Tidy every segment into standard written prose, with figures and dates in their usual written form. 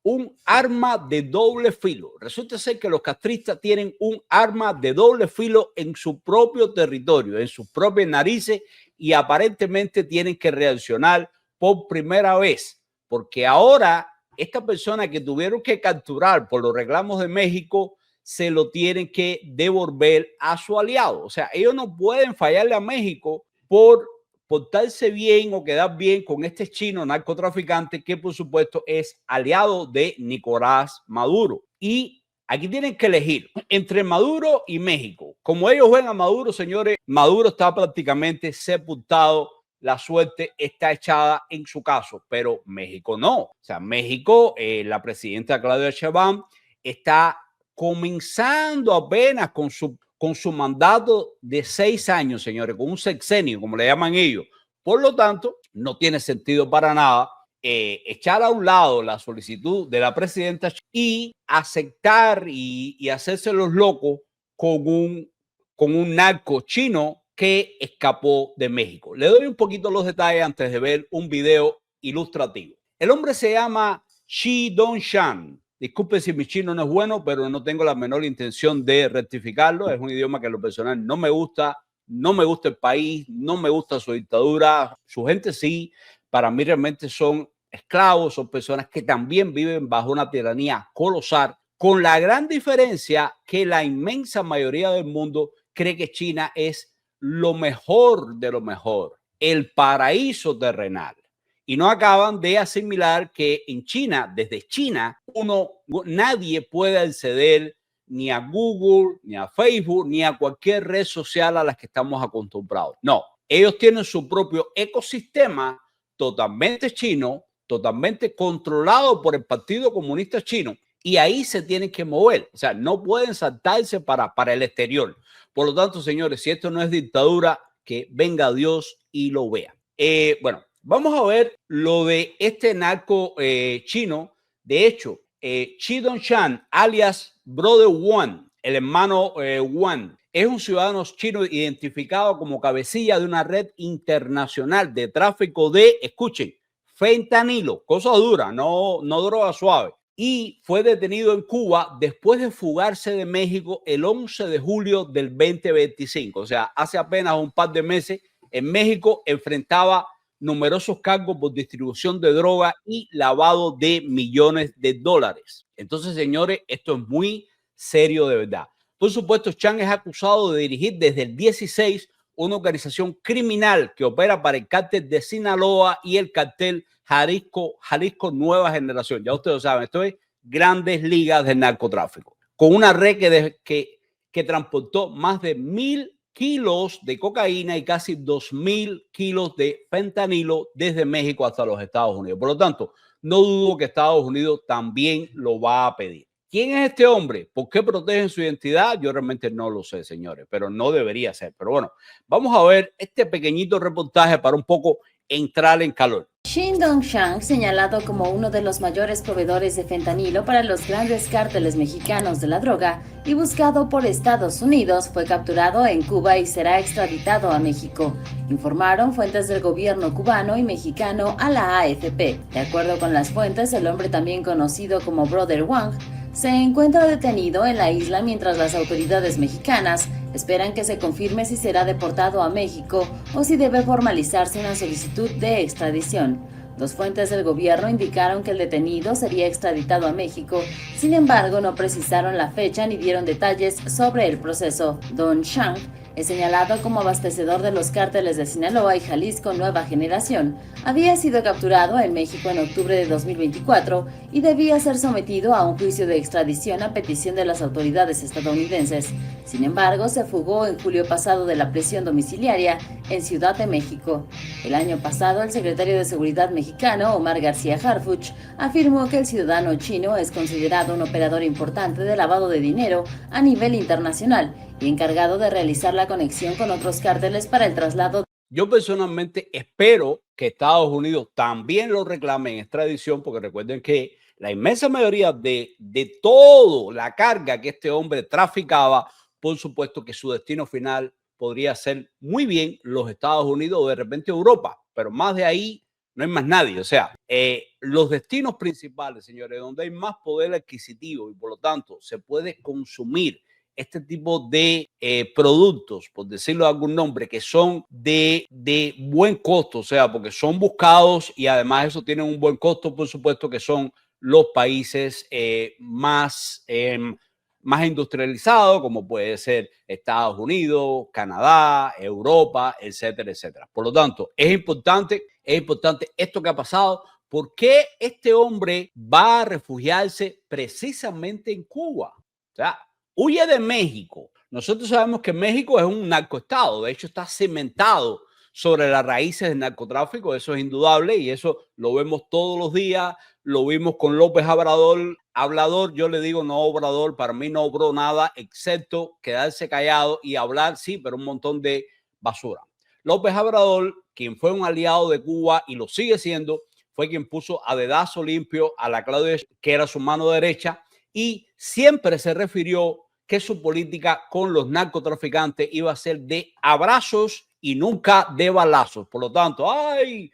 un arma de doble filo. Resulta ser que los castristas tienen un arma de doble filo en su propio territorio, en sus propias narices, y aparentemente tienen que reaccionar por primera vez, porque ahora esta persona que tuvieron que capturar por los reclamos de México se lo tienen que devolver a su aliado. O sea, ellos no pueden fallarle a México por portarse bien o quedar bien con este chino narcotraficante que por supuesto es aliado de Nicolás Maduro. Y aquí tienen que elegir entre Maduro y México. Como ellos ven a Maduro, señores, Maduro está prácticamente sepultado. La suerte está echada en su caso, pero México no. O sea, México, la presidenta Claudia Sheinbaum está comenzando apenas con su mandato de 6 años, señores, con un sexenio, como le llaman ellos. Por lo tanto, no tiene sentido para nada echar a un lado la solicitud de la presidenta y aceptar y hacerse los locos con un narco chino que escapó de México. Le doy un poquito los detalles antes de ver un video ilustrativo. El hombre se llama Shi Dongshan. Disculpe si mi chino no es bueno, pero no tengo la menor intención de rectificarlo. Es un idioma que en lo personal no me gusta. No me gusta el país, no me gusta su dictadura. Su gente sí, para mí realmente son esclavos, son personas que también viven bajo una tiranía colosal, con la gran diferencia que la inmensa mayoría del mundo cree que China es lo mejor de lo mejor, el paraíso terrenal. Y no acaban de asimilar que en China, desde China, nadie puede acceder ni a Google, ni a Facebook, ni a cualquier red social a las que estamos acostumbrados. No, ellos tienen su propio ecosistema totalmente chino, totalmente controlado por el Partido Comunista Chino, y ahí se tienen que mover. O sea, no pueden saltarse para el exterior. Por lo tanto, señores, si esto no es dictadura, que venga Dios y lo vea. Bueno, vamos a ver lo de este narco chino. De hecho, Shi Dongshan, alias Brother One, el hermano One, es un ciudadano chino identificado como cabecilla de una red internacional de tráfico de, escuchen, fentanilo, cosa dura, no droga suave. Y fue detenido en Cuba después de fugarse de México el 11 de julio del 2025. O sea, hace apenas un par de meses en México enfrentaba numerosos cargos por distribución de droga y lavado de millones de dólares. Entonces, señores, esto es muy serio de verdad. Por supuesto, Chan es acusado de dirigir desde el 16 una organización criminal que opera para el cártel de Sinaloa y el cártel Jalisco Nueva Generación. Ya ustedes lo saben, esto es grandes ligas del narcotráfico. Con una red que transportó más de 1,000 kilos de cocaína y casi 2,000 kilos de fentanilo desde México hasta los Estados Unidos. Por lo tanto, no dudo que Estados Unidos también lo va a pedir. ¿Quién es este hombre? ¿Por qué protegen su identidad? Yo realmente no lo sé, señores, pero no debería ser. Pero bueno, vamos a ver este pequeñito reportaje para un poco entrar en calor. Shi Dongshan, señalado como uno de los mayores proveedores de fentanilo para los grandes cárteles mexicanos de la droga y buscado por Estados Unidos, fue capturado en Cuba y será extraditado a México, informaron fuentes del gobierno cubano y mexicano a la AFP. De acuerdo con las fuentes, el hombre también conocido como Brother Wang se encuentra detenido en la isla mientras las autoridades mexicanas esperan que se confirme si será deportado a México o si debe formalizarse una solicitud de extradición. Dos fuentes del gobierno indicaron que el detenido sería extraditado a México, sin embargo no precisaron la fecha ni dieron detalles sobre el proceso. Dongshan es señalado como abastecedor de los cárteles de Sinaloa y Jalisco Nueva Generación. Había sido capturado en México en octubre de 2024 y debía ser sometido a un juicio de extradición a petición de las autoridades estadounidenses. Sin embargo, se fugó en julio pasado de la prisión domiciliaria en Ciudad de México. El año pasado, el secretario de Seguridad mexicano, Omar García Harfuch, afirmó que el ciudadano chino es considerado un operador importante de lavado de dinero a nivel internacional y encargado de realizar la conexión con otros cárteles para el traslado. Yo personalmente espero que Estados Unidos también lo reclame en extradición, porque recuerden que la inmensa mayoría de toda la carga que este hombre traficaba, por supuesto que su destino final podría ser muy bien los Estados Unidos o de repente Europa, pero más de ahí no hay más nadie. O sea, los destinos principales, señores, donde hay más poder adquisitivo y por lo tanto se puede consumir este tipo de productos, por decirlo de algún nombre, que son de buen costo, o sea, porque son buscados y además eso tienen un buen costo, por supuesto, que son los países más industrializados, como puede ser Estados Unidos, Canadá, Europa, etcétera, etcétera. Por lo tanto, es importante esto que ha pasado. ¿Por qué este hombre va a refugiarse precisamente en Cuba? O sea, huye de México. Nosotros sabemos que México es un narcoestado, de hecho está cimentado sobre las raíces del narcotráfico, eso es indudable y eso lo vemos todos los días, lo vimos con López Obrador, yo le digo no Obrador, para mí no obró nada excepto quedarse callado y hablar, sí, pero un montón de basura. López Obrador, quien fue un aliado de Cuba y lo sigue siendo, fue quien puso a dedazo limpio a la Claudia, que era su mano derecha, y siempre se refirió que su política con los narcotraficantes iba a ser de abrazos y nunca de balazos. Por lo tanto, ay,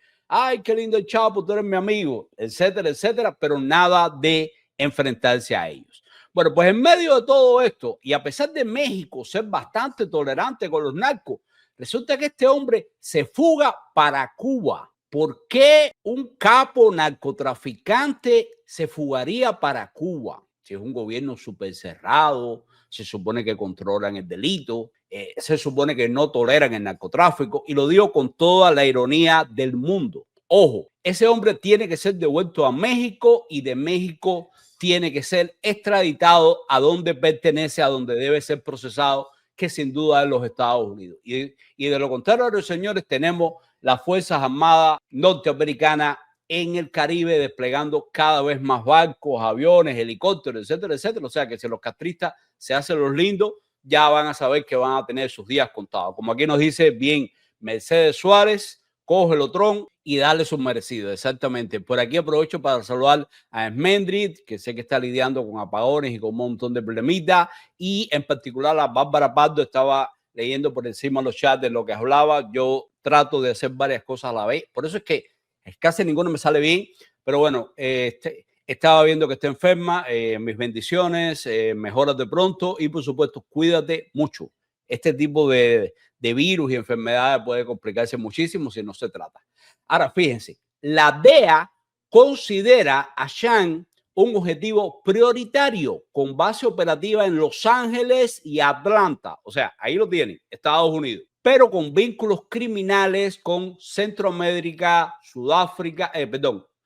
qué lindo el Chapo, tú eres mi amigo, etcétera, etcétera, pero nada de enfrentarse a ellos. Bueno, pues en medio de todo esto, y a pesar de México ser bastante tolerante con los narcos, resulta que este hombre se fuga para Cuba. ¿Por qué un capo narcotraficante se fugaría para Cuba? Si es un gobierno súper cerrado, se supone que controlan el delito, se supone que no toleran el narcotráfico, y lo digo con toda la ironía del mundo. Ojo, ese hombre tiene que ser devuelto a México y de México tiene que ser extraditado a donde pertenece, a donde debe ser procesado, que sin duda es los Estados Unidos. Y de lo contrario, señores, tenemos las Fuerzas Armadas norteamericanas en el Caribe desplegando cada vez más barcos, aviones, helicópteros, etcétera, etcétera. O sea que si los castristas se hacen los lindos, ya van a saber que van a tener sus días contados. Como aquí nos dice bien Mercedes Suárez, coge el otrón y dale su merecido. Exactamente. Por aquí aprovecho para saludar a Esmendrid, que sé que está lidiando con apagones y con un montón de problemitas, y en particular a Bárbara Pardo. Estaba leyendo por encima los chats de lo que hablaba. Yo trato de hacer varias cosas a la vez. Por eso es que casi ninguno me sale bien, pero bueno, estaba viendo que está enferma. Mis bendiciones, mejoras de pronto y por supuesto cuídate mucho. Este tipo de virus y enfermedades puede complicarse muchísimo si no se trata. Ahora, fíjense, la DEA considera a Chan un objetivo prioritario con base operativa en Los Ángeles y Atlanta. O sea, ahí lo tienen, Estados Unidos, pero con vínculos criminales con Centroamérica,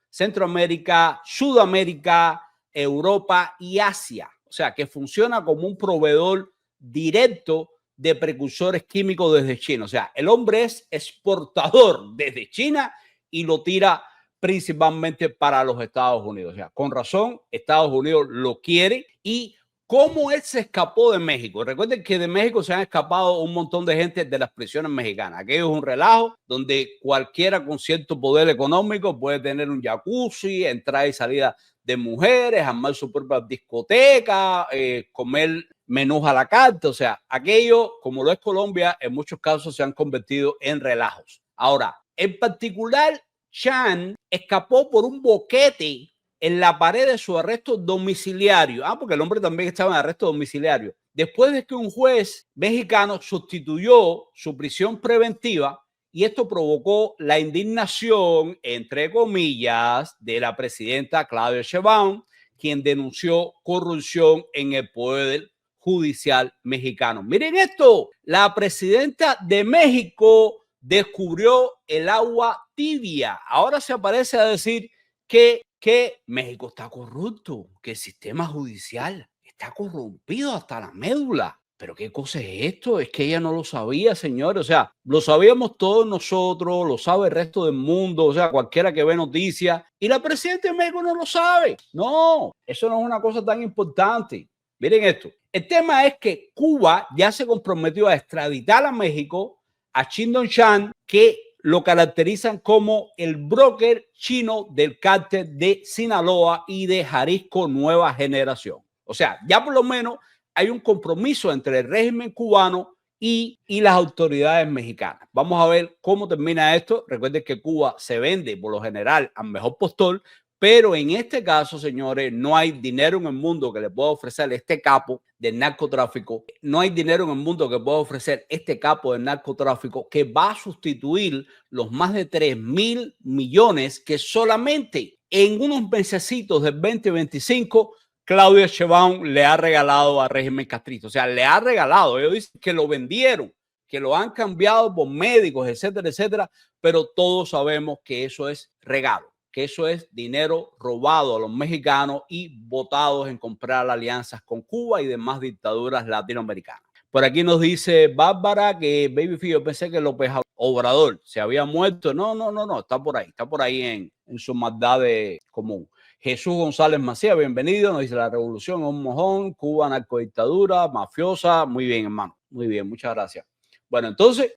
Centroamérica, Sudamérica, Europa y Asia. O sea, que funciona como un proveedor directo de precursores químicos desde China. O sea, el hombre es exportador desde China y lo tira principalmente para los Estados Unidos. O sea, con razón, Estados Unidos lo quiere. Y cómo él se escapó de México. Recuerden que de México se han escapado un montón de gente de las prisiones mexicanas. Aquello es un relajo donde cualquiera con cierto poder económico puede tener un jacuzzi, entrada y salida de mujeres, armar su propia discoteca, comer menús a la carta. O sea, aquello, como lo es Colombia, en muchos casos se han convertido en relajos. Ahora, en particular, Chan escapó por un boquete en la pared de su arresto domiciliario. Porque el hombre también estaba en arresto domiciliario. Después de que un juez mexicano sustituyó su prisión preventiva, y esto provocó la indignación, entre comillas, de la presidenta Claudia Sheinbaum, quien denunció corrupción en el poder judicial mexicano. Miren esto, la presidenta de México descubrió el agua tibia. Ahora se aparece a decir que México está corrupto, que el sistema judicial está corrompido hasta la médula. ¿Pero qué cosa es esto? Es que ella no lo sabía, señores. O sea, lo sabíamos todos nosotros, lo sabe el resto del mundo, o sea, cualquiera que ve noticias, y la presidenta de México no lo sabe. No, eso no es una cosa tan importante. Miren esto. El tema es que Cuba ya se comprometió a extraditar a México a Chin Dong-Chan, que lo caracterizan como el broker chino del cártel de Sinaloa y de Jalisco Nueva Generación. O sea, ya por lo menos hay un compromiso entre el régimen cubano y las autoridades mexicanas. Vamos a ver cómo termina esto. Recuerden que Cuba se vende por lo general al mejor postor, pero en este caso, señores, no hay dinero en el mundo que le pueda ofrecer este capo del narcotráfico. No hay dinero en el mundo que pueda ofrecer este capo del narcotráfico que va a sustituir los más de 3.000 millones que solamente en unos mesecitos del 2025 Claudia Sheinbaum le ha regalado al régimen castrista. O sea, le ha regalado. Ellos dicen que lo vendieron, que lo han cambiado por médicos, etcétera, etcétera. Pero todos sabemos que eso es regalo, que eso es dinero robado a los mexicanos y votados en comprar alianzas con Cuba y demás dictaduras latinoamericanas. Por aquí nos dice Bárbara que Babyface, yo pensé que López Obrador se había muerto. No, está por ahí en su maldad común. Jesús González Macías, bienvenido. Nos dice la revolución es un mojón, Cuba narcodictadura, mafiosa. Muy bien, hermano. Muy bien, muchas gracias. Bueno, entonces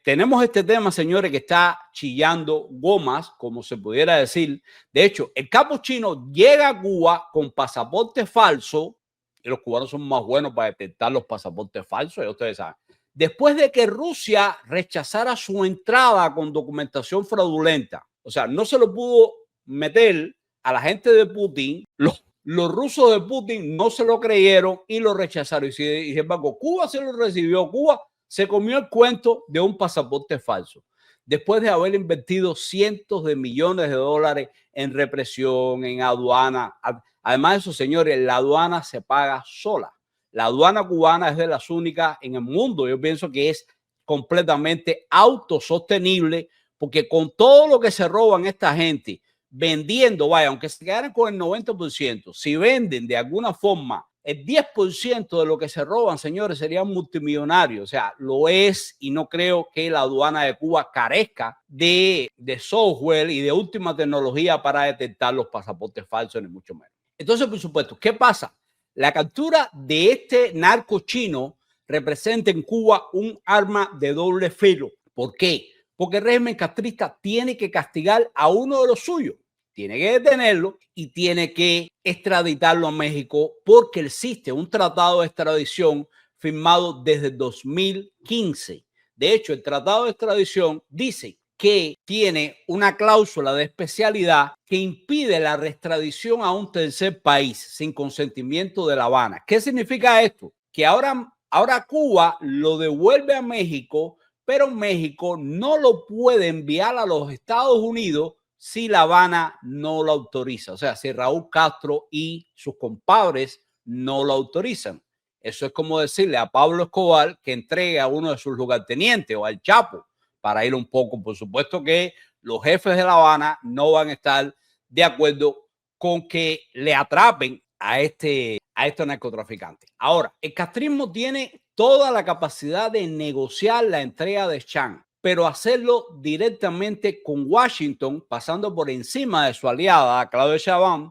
tenemos este tema, señores, que está chillando gomas, como se pudiera decir. De hecho, el capo chino llega a Cuba con pasaporte falso, y los cubanos son más buenos para detectar los pasaportes falsos, ya ustedes saben. Después de que Rusia rechazara su entrada con documentación fraudulenta, o sea, no se lo pudo meter a la gente de Putin, los rusos de Putin no se lo creyeron y lo rechazaron. Y sin embargo, Cuba se lo recibió. Cuba se comió el cuento de un pasaporte falso. Después de haber invertido cientos de millones de dólares en represión, en aduana. Además de eso, señores, la aduana se paga sola. La aduana cubana es de las únicas en el mundo. Yo pienso que es completamente autosostenible porque con todo lo que se roban esta gente, vendiendo, vaya, aunque se quedaran con el 90%, si venden de alguna forma el 10% de lo que se roban, señores, serían multimillonarios. O sea, lo es y no creo que la aduana de Cuba carezca de software y de última tecnología para detectar los pasaportes falsos, ni mucho menos. Entonces, por supuesto, ¿qué pasa? La captura de este narco chino representa en Cuba un arma de doble filo. ¿Por qué? Porque el régimen castrista tiene que castigar a uno de los suyos, tiene que detenerlo y tiene que extraditarlo a México porque existe un tratado de extradición firmado desde 2015. De hecho, el tratado de extradición dice que tiene una cláusula de especialidad que impide la reextradición a un tercer país sin consentimiento de La Habana. ¿Qué significa esto? Que ahora Cuba lo devuelve a México, pero México no lo puede enviar a los Estados Unidos si La Habana no lo autoriza. O sea, si Raúl Castro y sus compadres no lo autorizan. Eso es como decirle a Pablo Escobar que entregue a uno de sus lugartenientes o al Chapo para ir un poco. Por supuesto que los jefes de La Habana no van a estar de acuerdo con que le atrapen a estos narcotraficantes. Ahora, el castrismo tiene toda la capacidad de negociar la entrega de Chan, pero hacerlo directamente con Washington, pasando por encima de su aliada, Claudia Sheinbaum,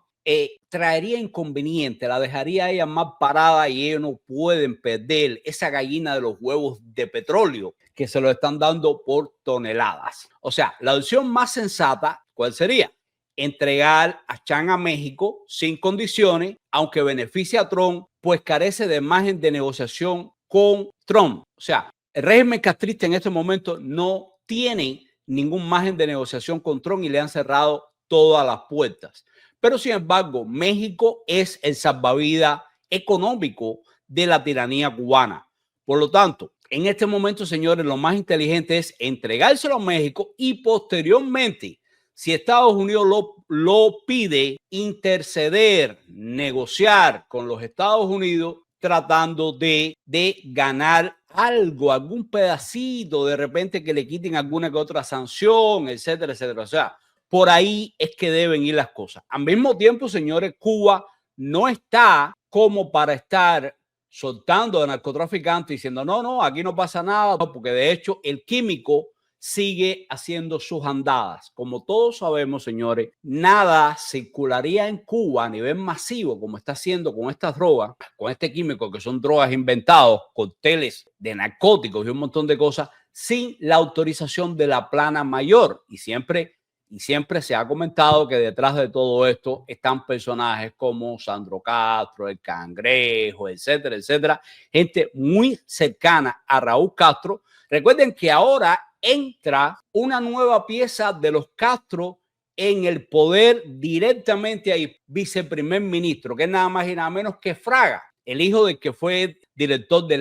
traería inconveniente, la dejaría ella más parada y ellos no pueden perder esa gallina de los huevos de petróleo que se lo están dando por toneladas. O sea, la opción más sensata, ¿cuál sería? Entregar a Chan a México sin condiciones, aunque beneficie a Trump, pues carece de margen de negociación con Trump. O sea, el régimen castrista en este momento no tiene ningún margen de negociación con Trump y le han cerrado todas las puertas. Pero sin embargo, México es el salvavidas económico de la tiranía cubana. Por lo tanto, en este momento, señores, lo más inteligente es entregárselo a México y posteriormente, si Estados Unidos lo pide, interceder, negociar con los Estados Unidos tratando de ganar algo, algún pedacito, de repente que le quiten alguna que otra sanción, etcétera, etcétera. O sea, por ahí es que deben ir las cosas. Al mismo tiempo, señores, Cuba no está como para estar soltando a narcotraficantes diciendo no, aquí no pasa nada, porque de hecho el químico sigue haciendo sus andadas. Como todos sabemos, señores, nada circularía en Cuba a nivel masivo como está haciendo con estas drogas, con este químico que son drogas inventados, cócteles de narcóticos y un montón de cosas, sin la autorización de la plana mayor. Y siempre Y siempre se ha comentado que detrás de todo esto están personajes como Sandro Castro, el Cangrejo, etcétera, etcétera. Gente muy cercana a Raúl Castro. Recuerden que ahora entra una nueva pieza de los Castro en el poder directamente ahí, viceprimer ministro, que es nada más y nada menos que Fraga, el hijo del que fue director de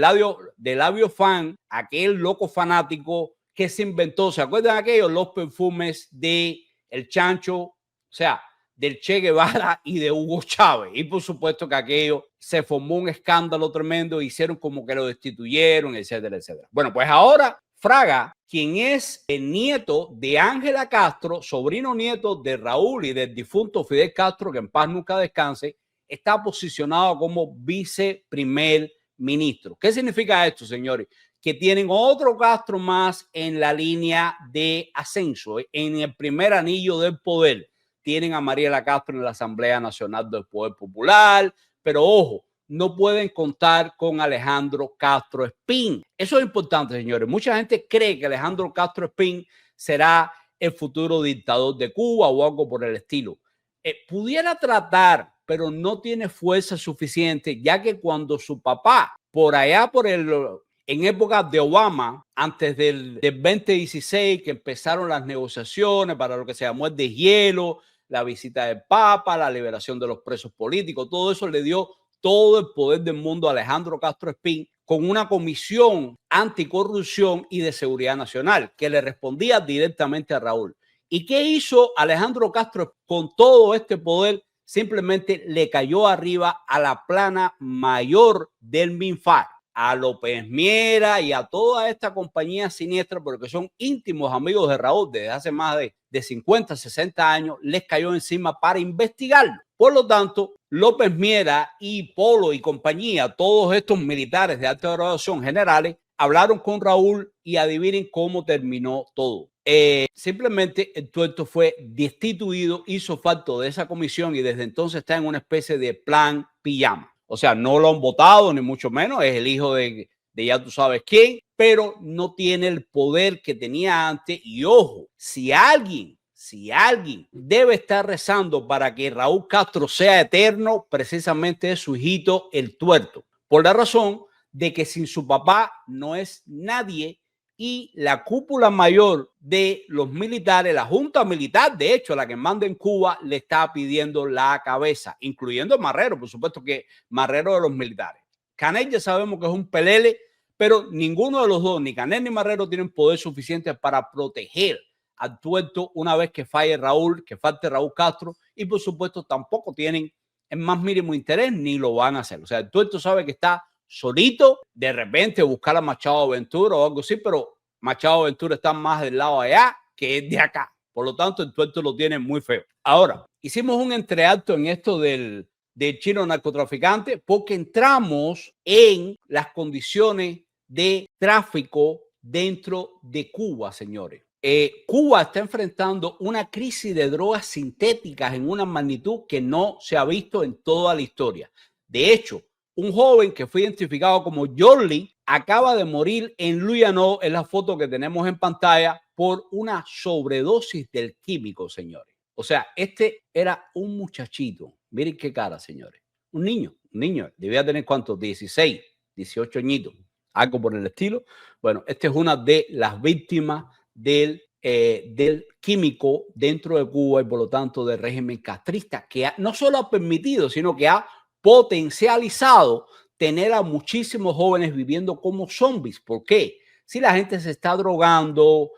Labio Fan, aquel loco fanático que se inventó, ¿se acuerdan de aquellos? Los perfumes de El Chancho, o sea, del Che Guevara y de Hugo Chávez. Y por supuesto que aquello se formó un escándalo tremendo, hicieron como que lo destituyeron, etcétera, etcétera. Bueno, pues ahora Fraga, quien es el nieto de Ángela Castro, sobrino nieto de Raúl y del difunto Fidel Castro, que en paz nunca descanse, está posicionado como viceprimer ministro. ¿Qué significa esto, señores? Que tienen otro Castro más en la línea de ascenso, en el primer anillo del poder. Tienen a Mariela Castro en la Asamblea Nacional del Poder Popular, pero ojo, no pueden contar con Alejandro Castro Espín. Eso es importante, señores. Mucha gente cree que Alejandro Castro Espín será el futuro dictador de Cuba o algo por el estilo. Pudiera tratar, pero no tiene fuerza suficiente, ya que cuando su papá, por allá en época de Obama, antes del 2016, que empezaron las negociaciones para lo que se llamó el deshielo, la visita del Papa, la liberación de los presos políticos, todo eso le dio todo el poder del mundo a Alejandro Castro Espín, con una comisión anticorrupción y de seguridad nacional que le respondía directamente a Raúl. ¿Y qué hizo Alejandro Castro con todo este poder? Simplemente le cayó arriba a la plana mayor del MINFAR, a López Miera y a toda esta compañía siniestra, porque son íntimos amigos de Raúl desde hace más de 50, 60 años, les cayó encima para investigarlo. Por lo tanto, López Miera y Polo y compañía, todos estos militares de alta graduación generales, hablaron con Raúl y adivinen cómo terminó todo. Simplemente el tuerto fue destituido, hizo falta de esa comisión y desde entonces está en una especie de plan pijama. O sea, no lo han votado, ni mucho menos, es el hijo de ya tú sabes quién, pero no tiene el poder que tenía antes. Y ojo, si alguien debe estar rezando para que Raúl Castro sea eterno, precisamente es su hijito, el tuerto, por la razón de que sin su papá no es nadie. Y la cúpula mayor de los militares, la junta militar, de hecho, la que manda en Cuba, le está pidiendo la cabeza, incluyendo a Marrero, por supuesto que Marrero de los militares. Canel ya sabemos que es un pelele, pero ninguno de los dos, ni Canel ni Marrero, tienen poder suficiente para proteger al tuerto una vez que falle Raúl, que falte Raúl Castro, y por supuesto tampoco tienen el más mínimo interés, ni lo van a hacer. O sea, el tuerto sabe que está solito, de repente buscar a Machado Ventura o algo así, pero Machado Ventura está más del lado de allá que de acá. Por lo tanto, el tuerto lo tiene muy feo. Ahora, hicimos un entreacto en esto del chino narcotraficante porque entramos en las condiciones de tráfico dentro de Cuba, señores. Cuba está enfrentando una crisis de drogas sintéticas en una magnitud que no se ha visto en toda la historia. De hecho, un joven que fue identificado como Jordi acaba de morir en Luyano, en la foto que tenemos en pantalla, por una sobredosis del químico, señores. O sea, este era un muchachito. Miren qué cara, señores. Un niño, debía tener ¿cuántos? 16, 18 añitos, algo por el estilo. Bueno, esta es una de las víctimas del químico dentro de Cuba y por lo tanto del régimen castrista, que no solo ha permitido, sino que ha potencializado tener a muchísimos jóvenes viviendo como zombies. ¿Por qué? Si la gente se está drogando,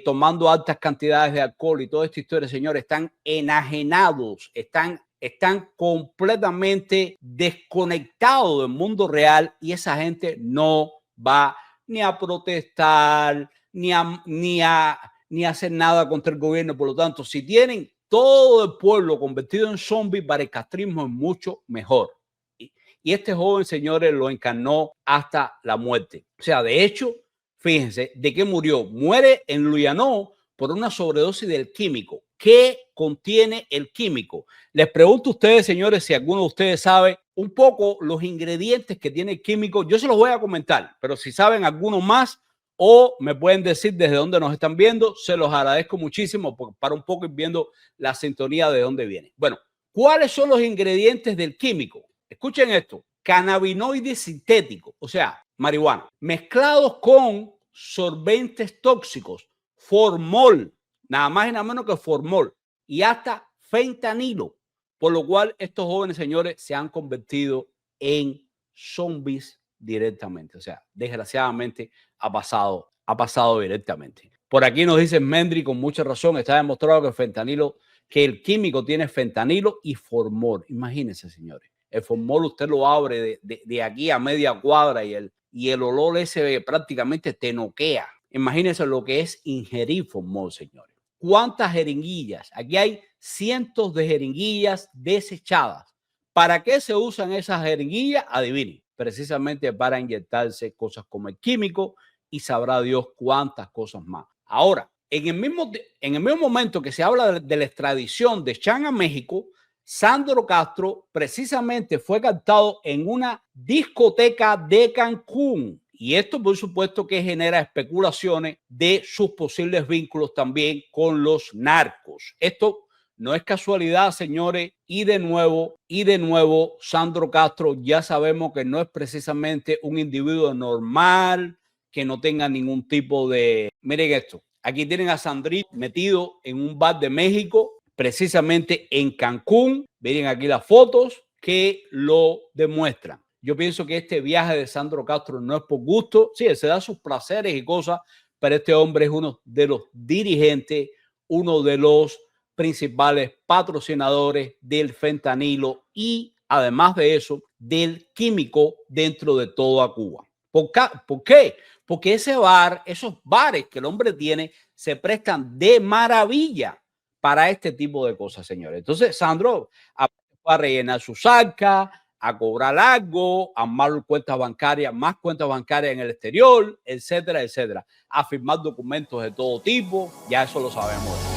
tomando altas cantidades de alcohol y toda esta historia, señores, están enajenados, están completamente desconectados del mundo real y esa gente no va ni a protestar, ni a hacer nada contra el gobierno. Por lo tanto, si tienen todo el pueblo convertido en zombie, para el castrismo es mucho mejor. Y este joven, señores, lo encarnó hasta la muerte. O sea, de hecho, fíjense, ¿de qué murió? Muere en Luyano por una sobredosis del químico. ¿Qué contiene el químico? Les pregunto a ustedes, señores, si alguno de ustedes sabe un poco los ingredientes que tiene el químico. Yo se los voy a comentar, pero si saben alguno más o me pueden decir desde dónde nos están viendo. Se los agradezco muchísimo para un poco ir viendo la sintonía de dónde viene. Bueno, ¿cuáles son los ingredientes del químico? Escuchen esto: cannabinoides sintéticos, o sea, marihuana, mezclados con solventes tóxicos, formol, nada más y nada menos que formol, y hasta fentanilo, por lo cual estos jóvenes señores se han convertido en zombies directamente. O sea, desgraciadamente ha pasado directamente. Por aquí nos dice Mendry con mucha razón, está demostrado que el fentanilo, que el químico tiene fentanilo y formol. Imagínense, señores, el formol usted lo abre de aquí a media cuadra y el olor ese prácticamente te noquea. Imagínense lo que es ingerir formol, señores. ¿Cuántas jeringuillas? Aquí hay cientos de jeringuillas desechadas. ¿Para qué se usan esas jeringuillas? Adivinen, precisamente para inyectarse cosas como el químico y sabrá Dios cuántas cosas más. Ahora, en el mismo momento que se habla de la extradición de Chan a México, Sandro Castro precisamente fue captado en una discoteca de Cancún. Y esto, por supuesto, que genera especulaciones de sus posibles vínculos también con los narcos. Esto no es casualidad, señores. Y de nuevo, Sandro Castro ya sabemos que no es precisamente un individuo normal, que no tenga ningún tipo de... Miren esto. Aquí tienen a Sandrito metido en un bar de México, precisamente en Cancún. Miren aquí las fotos que lo demuestran. Yo pienso que este viaje de Sandro Castro no es por gusto. Sí, él se da sus placeres y cosas, pero este hombre es uno de los dirigentes, uno de los principales patrocinadores del fentanilo y, además de eso, del químico dentro de toda Cuba. ¿Por qué? Porque ese bar, esos bares que el hombre tiene, se prestan de maravilla para este tipo de cosas, señores. Entonces, Sandro va a rellenar su saca, a cobrar algo, a armar cuentas bancarias, más cuentas bancarias en el exterior, etcétera, etcétera, a firmar documentos de todo tipo. Ya eso lo sabemos.